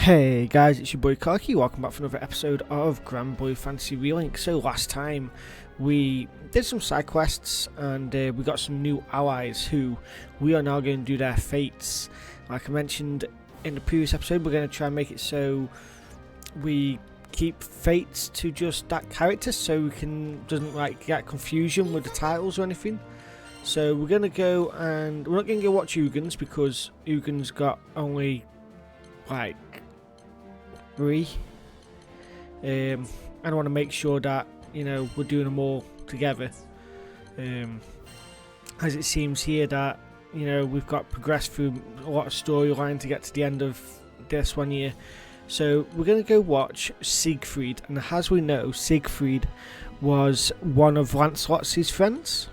Hey guys, it's your boy Karki. Welcome back for another episode of Granblue Fantasy Relink. So last time we did some side quests and we got some new allies who we are now going to do their fates. Like I mentioned in the previous episode, we're going to try and make it so we keep fates to just that character, so we doesn't like get confusion with the titles or anything. So we're going to go and we're not going to go watch Ugan's because Ugan's got only like 3. I want to make sure that we're doing them all together. As it seems here that we've got progressed through a lot of storyline to get to the end of this one here. So we're going to go watch Siegfried, and as we know, Siegfried was one of Lancelot's friends.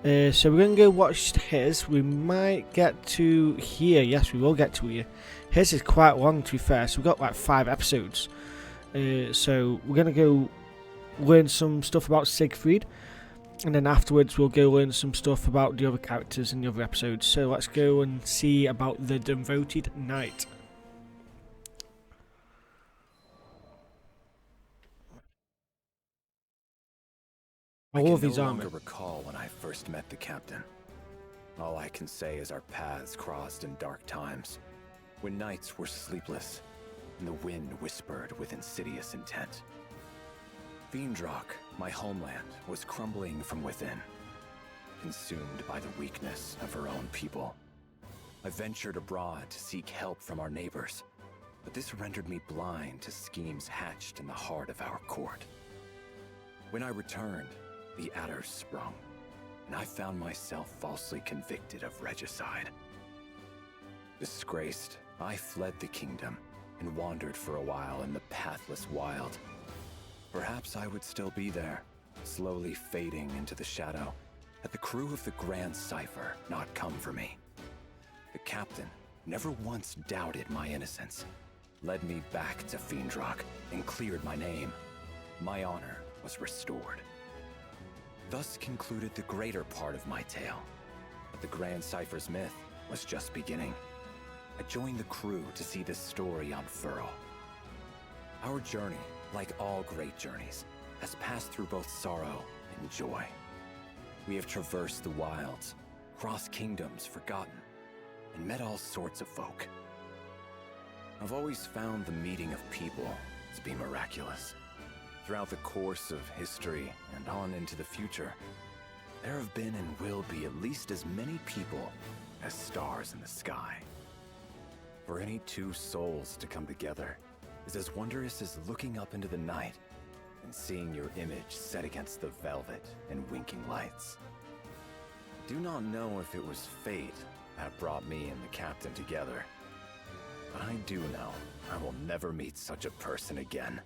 So we're going to go watch his. We might get to here. Yes, we will get to here. His is quite long, to be fair, so we've got like 5 episodes. So we're going to go learn some stuff about Siegfried, and then afterwards we'll go learn some stuff about the other characters in the other episodes. So let's go and see about the Devoted Knight. I love his armor. I can no longer recall when I first met the captain. All I can say is our paths crossed in dark times, when nights were sleepless, and the wind whispered with insidious intent. Fiendrock, my homeland, was crumbling from within, consumed by the weakness of her own people. I ventured abroad to seek help from our neighbors, but this rendered me blind to schemes hatched in the heart of our court. When I returned, the adders sprung, and I found myself falsely convicted of regicide. Disgraced, I fled the kingdom and wandered for a while in the pathless wild. Perhaps I would still be there, slowly fading into the shadow, had the crew of the Grand Cipher not come for me. The captain never once doubted my innocence, led me back to Fiendrock, and cleared my name. My honor was restored. Thus concluded the greater part of my tale, but the Grand Cipher's myth was just beginning. I joined the crew to see this story unfurl. Our journey, like all great journeys, has passed through both sorrow and joy. We have traversed the wilds, crossed kingdoms forgotten, and met all sorts of folk. I've always found the meeting of people to be miraculous. Throughout the course of history and on into the future, there have been and will be at least as many people as stars in the sky. For any 2 souls to come together is as wondrous as looking up into the night and seeing your image set against the velvet and winking lights. I do not know if it was fate that brought me and the captain together, but I do know I will never meet such a person again.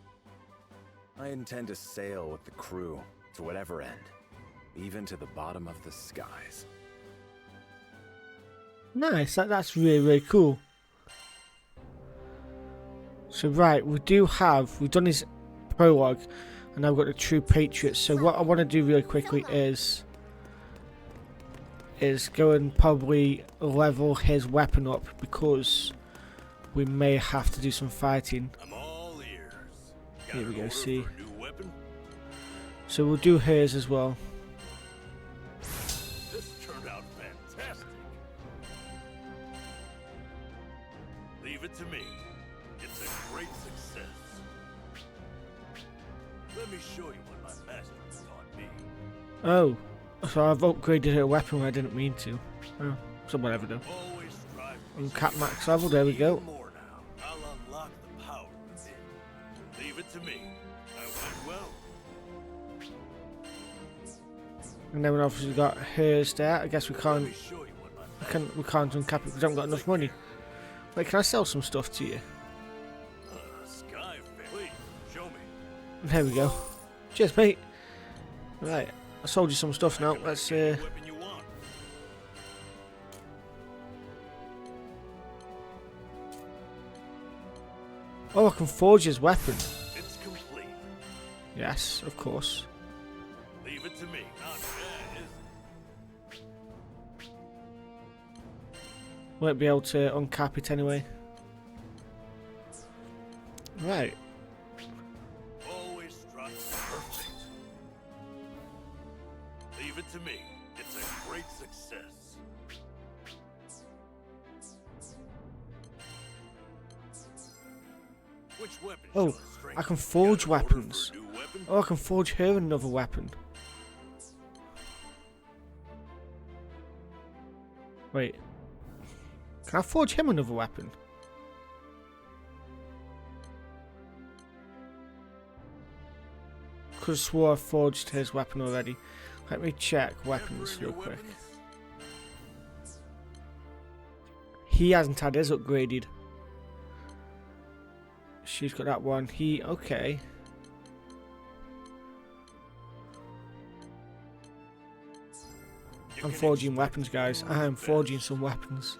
I intend to sail with the crew to whatever end, even to the bottom of the skies. Nice, that's really, really cool. So right, we've done his prologue, and now we've got the True Patriots. So what I want to do really quickly is go and probably level his weapon up, because we may have to do some fighting. I'm all ears. Here we go, see. So we'll do hers as well. This turned out fantastic. Leave it to me. It's a great success. Let me show you what my master taught me. Oh, so I've upgraded her weapon when I didn't mean to. Oh, so whatever though. Always strive to Uncap max level, there we go. more now. I'll unlock the power within. Leave it to me. I went well. And then we've obviously got hers there. I guess we Let can't me show you what my we can't uncap it because we haven't got enough money. Wait, can I sell some stuff to you? Sky Please, show me. There we go. Cheers, mate. Right, I sold you some stuff now. Let's Weapon you want. Oh, I can forge his weapon. It's complete. Yes, of course. Leave it to me. Not bad, is it? Won't be able to uncap it anyway. Right. Always strive for perfect. Leave it to me. It's a great success. Which weapon Oh, shows strength? I can forge Got an order weapons. for a new weapon? Oh, I can forge her another weapon. Wait. Can I forge him another weapon? Could have swore I forged his weapon already. Let me check weapons Emperor, real your quick. weapons? He hasn't had his upgraded. She's got that one. Okay. You I'm can forging expect weapons, guys. only I the am forging best. some weapons.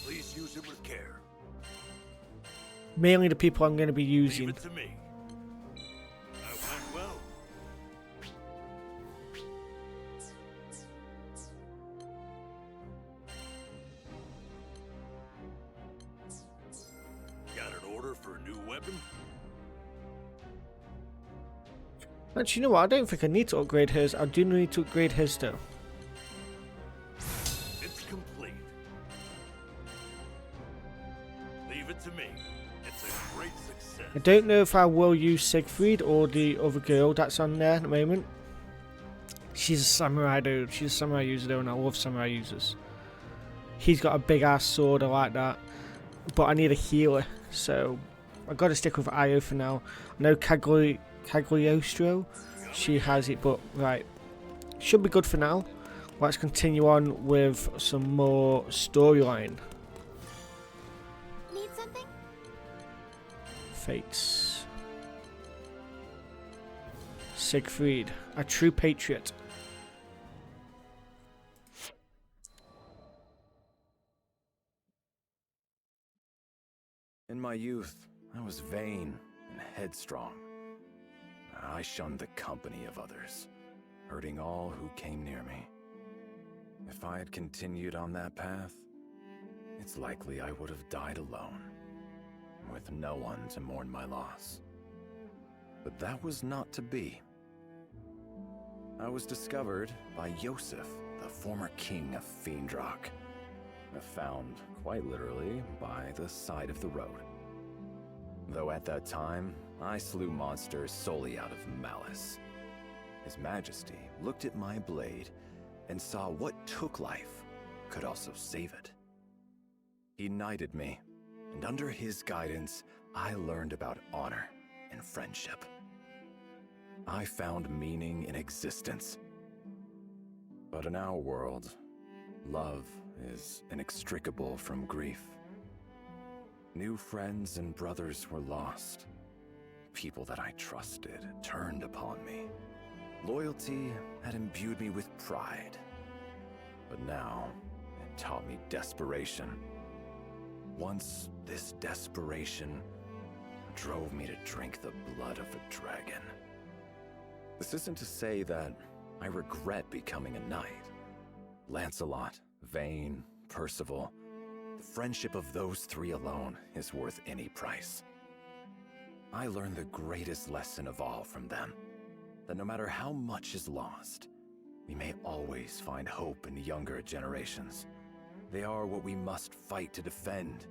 Please use it with care. Mainly the people I'm going to be Leave using. it to me. I went well. Got an order for a new weapon? Actually, you know what? I don't think I need to upgrade his. I do need to upgrade his though. It's complete. Leave it to me. It's a great success. I don't know if I will use Siegfried or the other girl that's on there at the moment. She's a samurai dude. She's a samurai user though, and I love samurai users. He's got a big ass sword, I like that. But I need a healer, so I've got to stick with Io for now. I know Cagliostro, she has it, but right. Should be good for now. Let's continue on with some more storyline. Need something? Fates. Siegfried, a true patriot. In my youth, I was vain and headstrong. I shunned the company of others, hurting all who came near me. If I had continued on that path, it's likely I would have died alone, with no one to mourn my loss. But that was not to be. I was discovered by Yosef, the former king of Fiendrock. Found, quite literally, by the side of the road. Though at that time, I slew monsters solely out of malice. His Majesty looked at my blade and saw what took life could also save it. He knighted me, and under his guidance, I learned about honor and friendship. I found meaning in existence. But in our world, love is inextricable from grief. New friends and brothers were lost. People that I trusted turned upon me. Loyalty had imbued me with pride. But now, it taught me desperation. Once, this desperation drove me to drink the blood of a dragon. This isn't to say that I regret becoming a knight. Lancelot, Vayne, Percival, the friendship of those three alone is worth any price. I learned the greatest lesson of all from them, that no matter how much is lost, we may always find hope in younger generations. They are what we must fight to defend.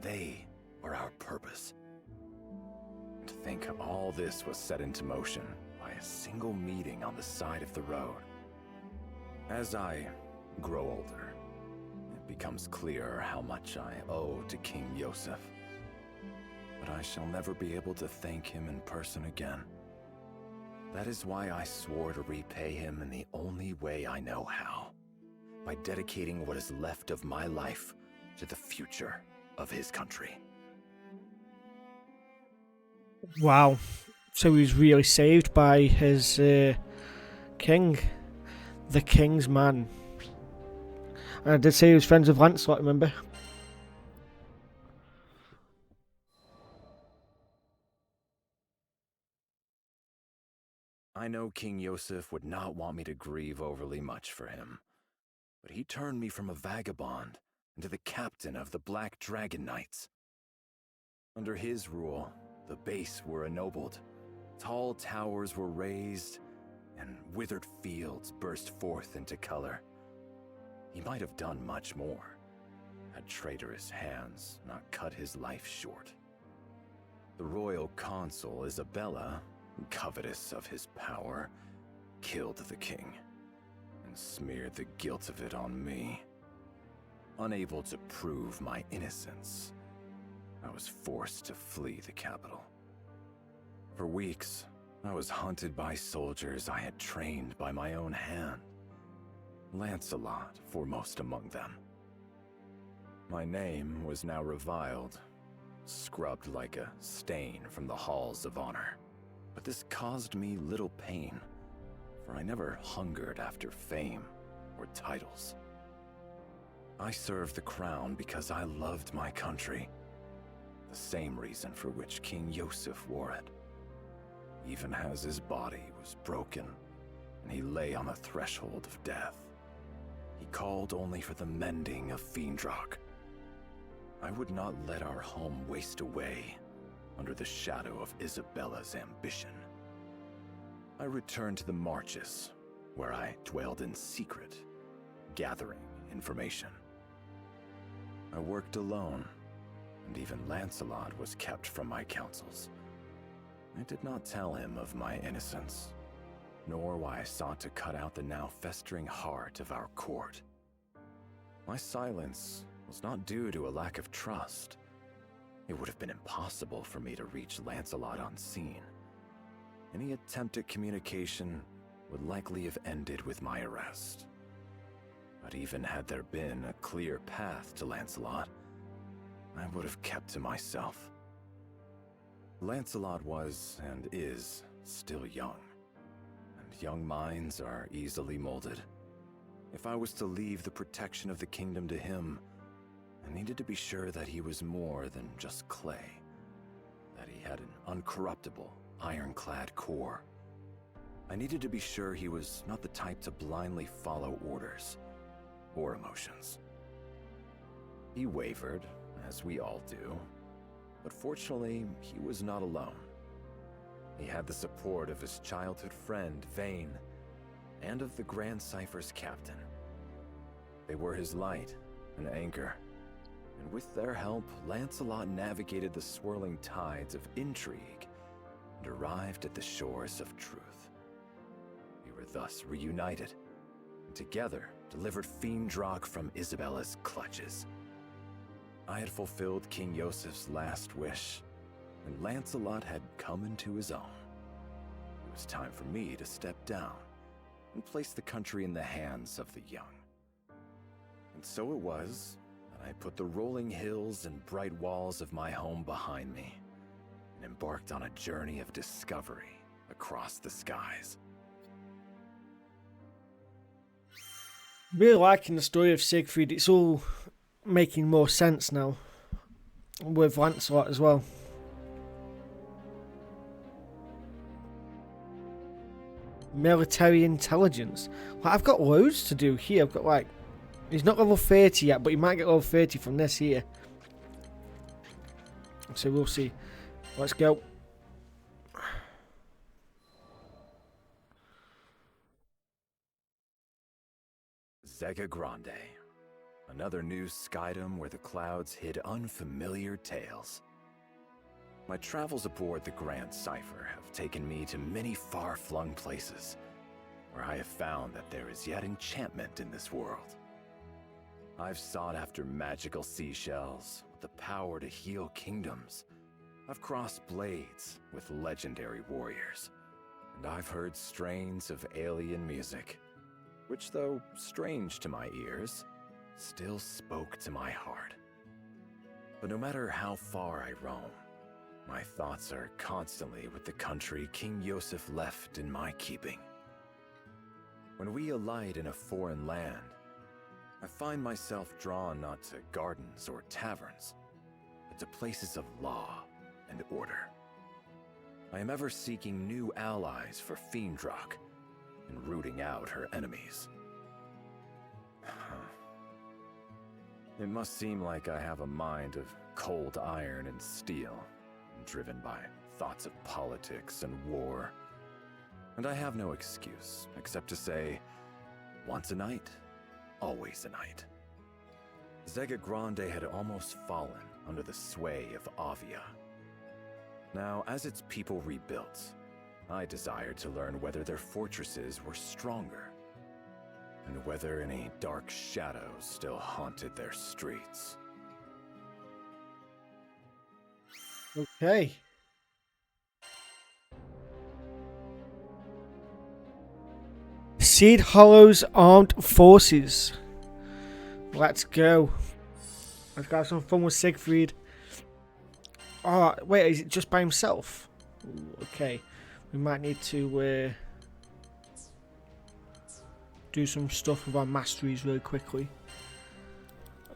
They are our purpose. To think all this was set into motion by a single meeting on the side of the road. As I grow older, it becomes clearer how much I owe to King Yosef. But I shall never be able to thank him in person again. That is why I swore to repay him in the only way I know how, by dedicating what is left of my life to the future of his country. Wow. So he was really saved by his king. The king's man. And I did say he was friends with Lancelot, remember? I know King Yosef would not want me to grieve overly much for him, but he turned me from a vagabond and to the captain of the Black Dragon Knights. Under his rule, the base were ennobled, tall towers were raised, and withered fields burst forth into color. He might have done much more, had traitorous hands not cut his life short. The royal consort Isabella, covetous of his power, killed the king and smeared the guilt of it on me. Unable to prove my innocence, I was forced to flee the capital. For weeks, I was hunted by soldiers I had trained by my own hand, Lancelot foremost among them. My name was now reviled, scrubbed like a stain from the halls of honor. But this caused me little pain, for I never hungered after fame or titles. I served the crown because I loved my country, the same reason for which King Yosef wore it. Even as his body was broken and he lay on the threshold of death, he called only for the mending of Fiendrock. I would not let our home waste away under the shadow of Isabella's ambition. I returned to the Marches, where I dwelled in secret, gathering information. I worked alone, and even Lancelot was kept from my counsels. I did not tell him of my innocence, nor why I sought to cut out the now festering heart of our court. My silence was not due to a lack of trust. It would have been impossible for me to reach Lancelot unseen. Any attempt at communication would likely have ended with my arrest. But even had there been a clear path to Lancelot, I would have kept to myself. Lancelot was and is still young, and young minds are easily molded. If I was to leave the protection of the kingdom to him, I needed to be sure that he was more than just clay, that he had an uncorruptible, ironclad core. I needed to be sure he was not the type to blindly follow orders or emotions. He wavered, as we all do, but fortunately, he was not alone. He had the support of his childhood friend, Vayne, and of the Grand Cypher's captain. They were his light and anchor, and with their help, Lancelot navigated the swirling tides of intrigue and arrived at the shores of truth. We were thus reunited, and together delivered Fiendrock from Isabella's clutches. I had fulfilled King Yosef's last wish, and Lancelot had come into his own. It was time for me to step down and place the country in the hands of the young. And so it was that I put the rolling hills and bright walls of my home behind me and embarked on a journey of discovery across the skies. Really liking the story of Siegfried. It's all making more sense now with Lancelot as well. Military intelligence. Like, I've got loads to do here. I've got like, he's not level 30 yet, but he might get level 30 from this here. So we'll see. Let's go. Zega Grande. Another new skydom where the clouds hid unfamiliar tales. My travels aboard the Grand Cypher have taken me to many far-flung places, where I have found that there is yet enchantment in this world. I've sought after magical seashells with the power to heal kingdoms. I've crossed blades with legendary warriors, and I've heard strains of alien music, which, though strange to my ears, still spoke to my heart. But no matter how far I roam, my thoughts are constantly with the country King Yosef left in my keeping. When we alight in a foreign land, I find myself drawn not to gardens or taverns, but to places of law and order. I am ever seeking new allies for Fiendrock and rooting out her enemies. It must seem like I have a mind of cold iron and steel, driven by thoughts of politics and war. And I have no excuse, except to say, once a knight, always a knight. Zega Grande had almost fallen under the sway of Avia. Now, as its people rebuilt, I desired to learn whether their fortresses were stronger, and whether any dark shadows still haunted their streets. Okay. Seed Hollow's Armed Forces. Let's go. Let's have some fun with Siegfried. Oh, wait, is it just by himself? Ooh, okay. We might need to do some stuff with our masteries really quickly.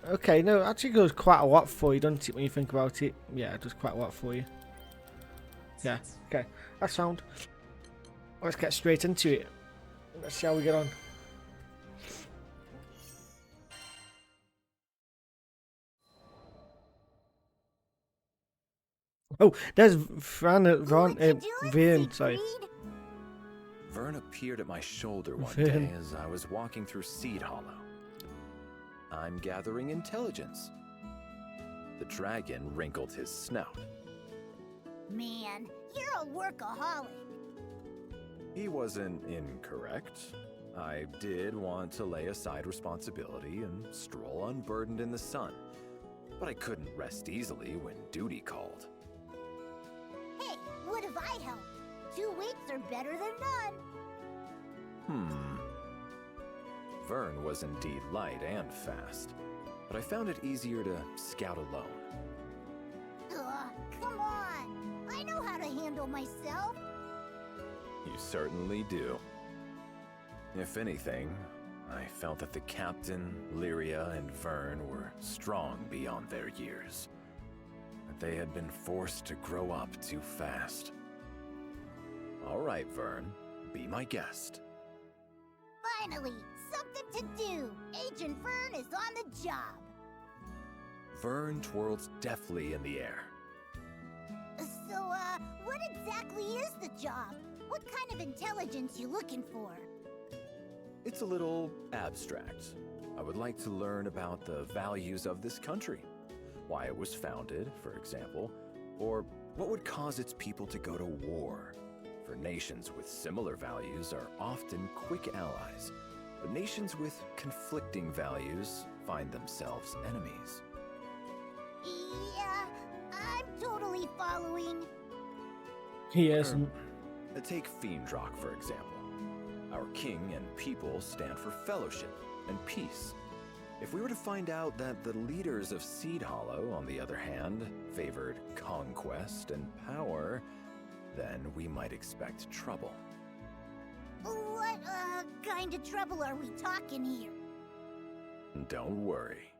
Okay, no, it actually goes quite a lot for you, doesn't it, when you think about it? Yeah, it does quite a lot for you. Yeah, okay. That's sound. Let's get straight into it. Let's see how we get on. Oh, there's Vern, sorry. Vern appeared at my shoulder one day as I was walking through Seed Hollow. I'm gathering intelligence. The dragon wrinkled his snout. Man, you're a workaholic. He wasn't incorrect. I did want to lay aside responsibility and stroll unburdened in the sun, but I couldn't rest easily when duty called. Hey, what if I help? 2 weeks are better than none. Vern was indeed light and fast, but I found it easier to scout alone. Come on. I know how to handle myself. You certainly do. If anything, I felt that the captain, Lyria, and Vern were strong beyond their years. That they had been forced to grow up too fast. All right, Vern, be my guest. Finally, something to do. Agent Vern is on the job. Vern twirled deftly in the air. So, what exactly is the job? What kind of intelligence you looking for? It's a little abstract. I would like to learn about the values of this country. Why it was founded, for example, or what would cause its people to go to war. For nations with similar values are often quick allies, but nations with conflicting values find themselves enemies. Yeah, I'm totally following. He isn't. Take Fiendrock, for example. Our king and people stand for fellowship and peace. If we were to find out that the leaders of Seed Hollow, on the other hand, favored conquest and power, then we might expect trouble. What, kind of trouble are we talking here? Don't worry.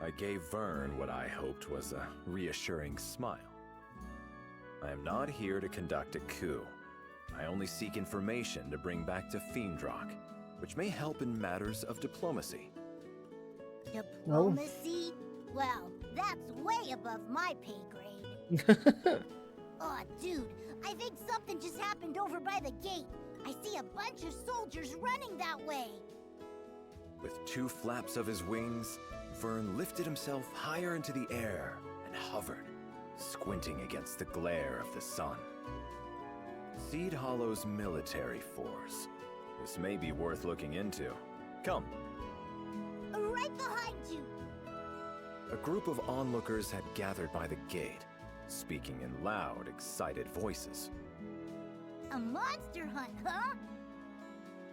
I gave Vern what I hoped was a reassuring smile. I am not here to conduct a coup. I only seek information to bring back to Fiendrock, which may help in matters of diplomacy. Diplomacy? Well, that's way above my pay grade. Aw, dude, I think something just happened over by the gate. I see a bunch of soldiers running that way. With 2 flaps of his wings, Vern lifted himself higher into the air and hovered, squinting against the glare of the sun. Seed Hollow's military force. This may be worth looking into. Come. Right behind you. A group of onlookers had gathered by the gate, speaking in loud, excited voices. A monster hunt, huh?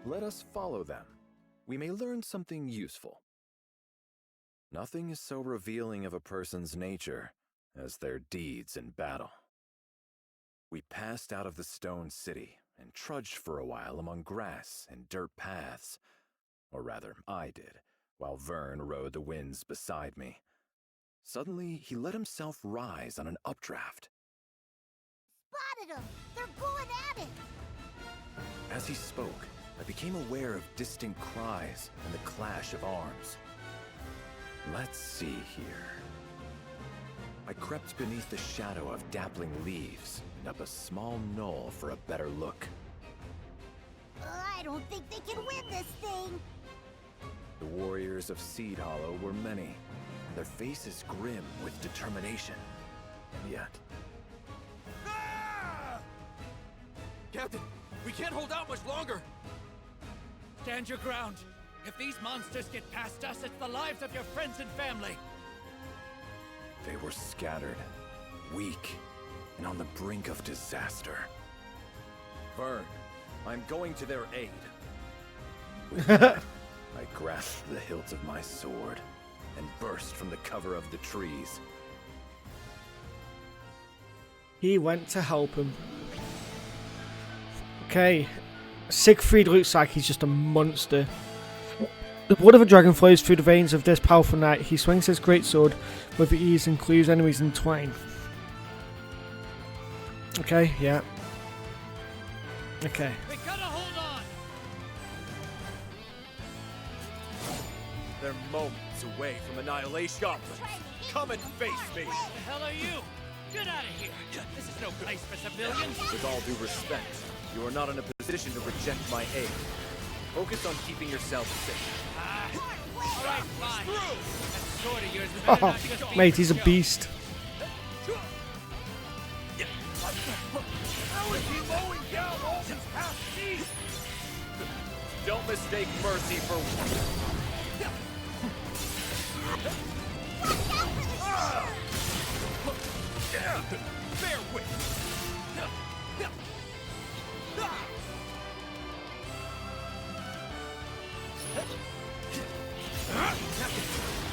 Let us follow them. We may learn something useful. Nothing is so revealing of a person's nature as their deeds in battle. We passed out of the stone city and trudged for a while among grass and dirt paths. Or rather, I did, while Vern rode the winds beside me. Suddenly, he let himself rise on an updraft. Spotted them! They're going at it! As he spoke, I became aware of distant cries and the clash of arms. Let's see here. I crept beneath the shadow of dappling leaves and up a small knoll for a better look. I don't think they can win this thing. The warriors of Seed Hollow were many, their faces grim with determination. And yet... Captain, we can't hold out much longer! Stand your ground. If these monsters get past us, it's the lives of your friends and family. They were scattered, weak, and on the brink of disaster. Vern, I'm going to their aid. With that, I grasped the hilt of my sword and burst from the cover of the trees. He went to help him. Okay, Siegfried looks like he's just a monster. The blood of a dragon flows through the veins of this powerful knight. He swings his greatsword with ease and cleaves enemies in twain. Okay, yeah. Okay. We gotta hold on! They're moments away from annihilation. Come and face me! What the hell are you? Get out of here! This is no place for civilians! With all due respect, you are not in a position to reject my aid. Focus on keeping yourself safe. Alright, fine. That sword of yours better not just be Mate, he's a show. beast. How is he mowing down all these half-beasts? Don't mistake mercy for... Bear with!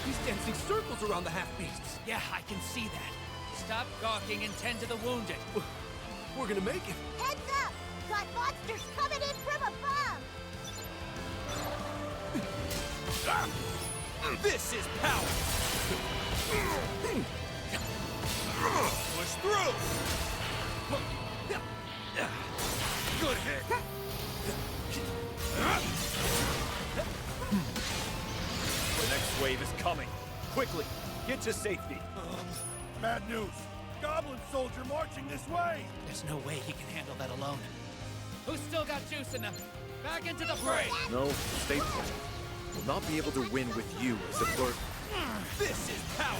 He's dancing circles around the half-beasts. Yeah, I can see that. Stop gawking and tend to the wounded. We're gonna make it. Heads up! Got monsters coming in from above! This is power! Push through! Good hit! The next wave is coming. Quickly, get to safety. Bad news. Goblin soldier marching this way. There's no way he can handle that alone. Who's still got juice in them? Back into the fray! No, stay put. We'll not be able to win with you as a burden. This is power!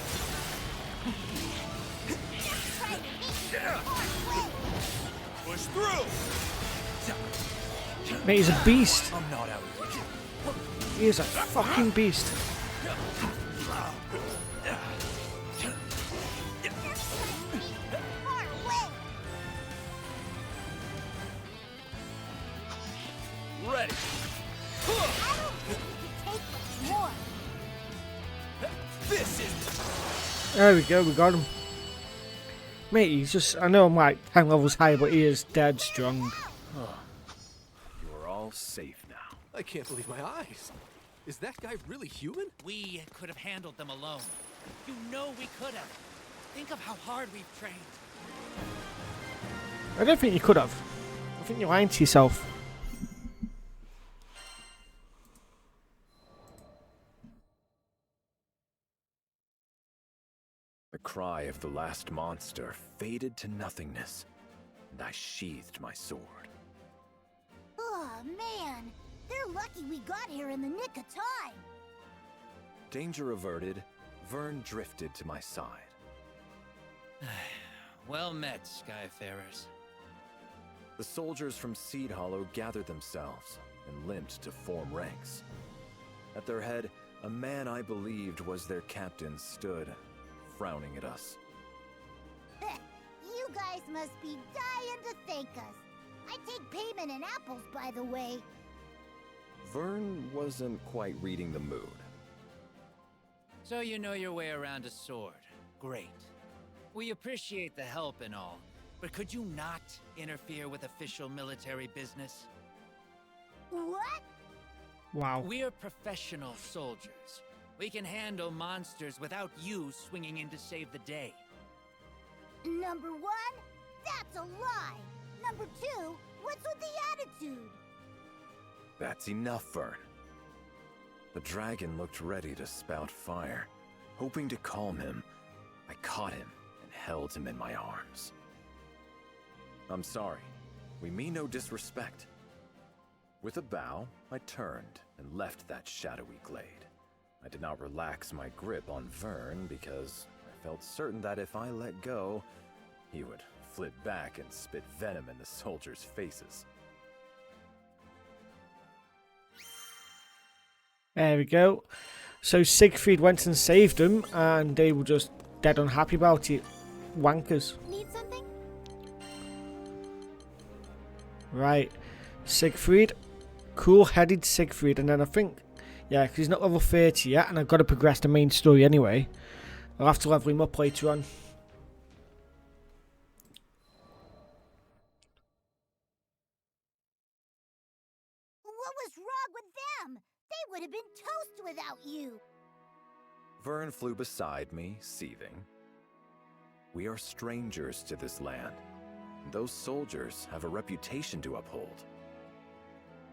Push through! Mate, he's a beast. I'm not out yet. He is a fucking beast. Far away! Ready! I don't think we can take much more. This is... There we go, we got him. Mate, he's just, I know I'm like 10 levels high, but he is dead strong. You are all safe now. I can't believe my eyes. Is that guy really human? We could have handled them alone. You know we could have. Think of how hard we've trained. I don't think you could have. I think you're lying to yourself. The cry of the last monster faded to nothingness, and I sheathed my sword. Oh, man. They're lucky we got here in the nick of time. Danger averted, Vern drifted to my side. Well met, Skyfarers. The soldiers from Seed Hollow gathered themselves and limped to form ranks. At their head, a man I believed was their captain stood, frowning at us. You guys must be dying to thank us. I take payment in apples, by the way. Vern wasn't quite reading the mood. So you know your way around a sword. Great. We appreciate the help and all, but could you not interfere with official military business? What? Wow. We're professional soldiers. We can handle monsters without you swinging in to save the day. Number one, that's a lie. Number two, what's with the attitude? That's enough, Vern. The dragon looked ready to spout fire, Hoping to calm him, I caught him and held him in my arms. I'm sorry. We mean no disrespect. With a bow, I turned and left that shadowy glade. I did not relax my grip on Vern because I felt certain that if I let go, he would flit back and spit venom in the soldiers' faces. There we go. So Siegfried went and saved them, and they were just dead unhappy about it. Wankers. Need something? Right. Siegfried. Cool-headed Siegfried. And then I think, yeah, because he's not level 30 yet, and I've got to progress the main story anyway. I'll have to level him up later on. What was wrong with them? They would have been toast without you. Vern flew beside me, seething. We are strangers to this land. Those soldiers have a reputation to uphold.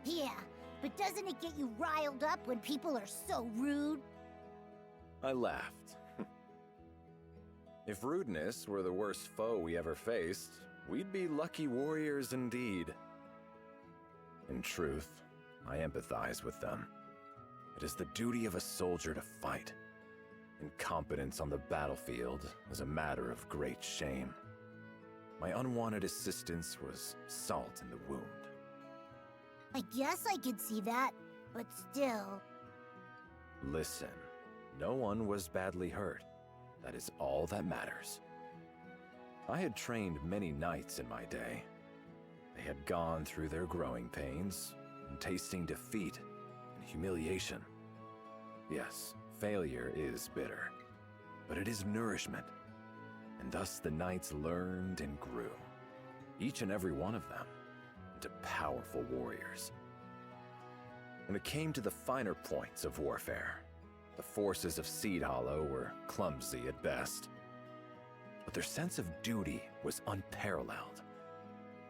Yeah, but doesn't it get you riled up when people are so rude? I laughed. If rudeness were the worst foe we ever faced, we'd be lucky warriors indeed. In truth, I empathize with them. It is the duty of a soldier to fight. Incompetence on the battlefield is a matter of great shame. My unwanted assistance was salt in the wound. I guess I could see that, but still. Listen, no one was badly hurt. That is all that matters. I had trained many knights in my day. They had gone through their growing pains, and tasting defeat and humiliation. Yes, failure is bitter, but it is nourishment. And thus the knights learned and grew, each and every one of them, into powerful warriors. When it came to the finer points of warfare, the forces of Seed Hollow were clumsy at best. But their sense of duty was unparalleled.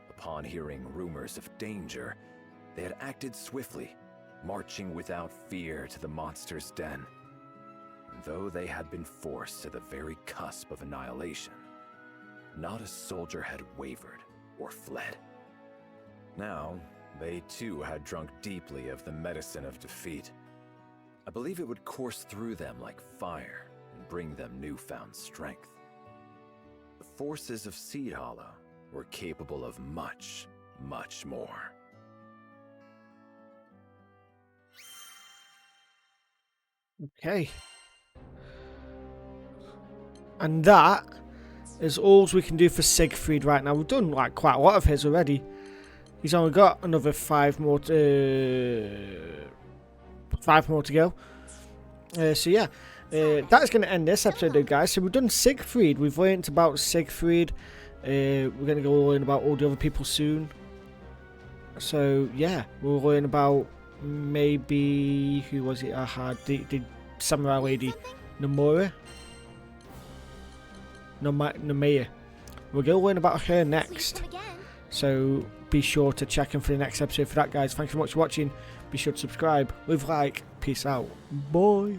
Upon hearing rumors of danger, they had acted swiftly, marching without fear to the monster's den. And though they had been forced to the very cusp of annihilation, not a soldier had wavered or fled. Now, they too had drunk deeply of the medicine of defeat. I believe it would course through them like fire and bring them newfound strength. The forces of Seed Hollow were capable of much, much more. Okay. And that is all we can do for Siegfried right now. We've done like quite a lot of his already. He's only got another 5 more to go. So yeah, that's going to end this episode though, guys. So we've done Siegfried. We've learned about Siegfried. We're going to go learn about all the other people soon. So yeah, we'll learn about maybe, who was it I had? The samurai lady, Nomura? Nomaya. We're going to learn about her next. So be sure to check in for the next episode for that, guys. Thanks so much for watching. Be sure to subscribe, leave a like. Peace out. Bye.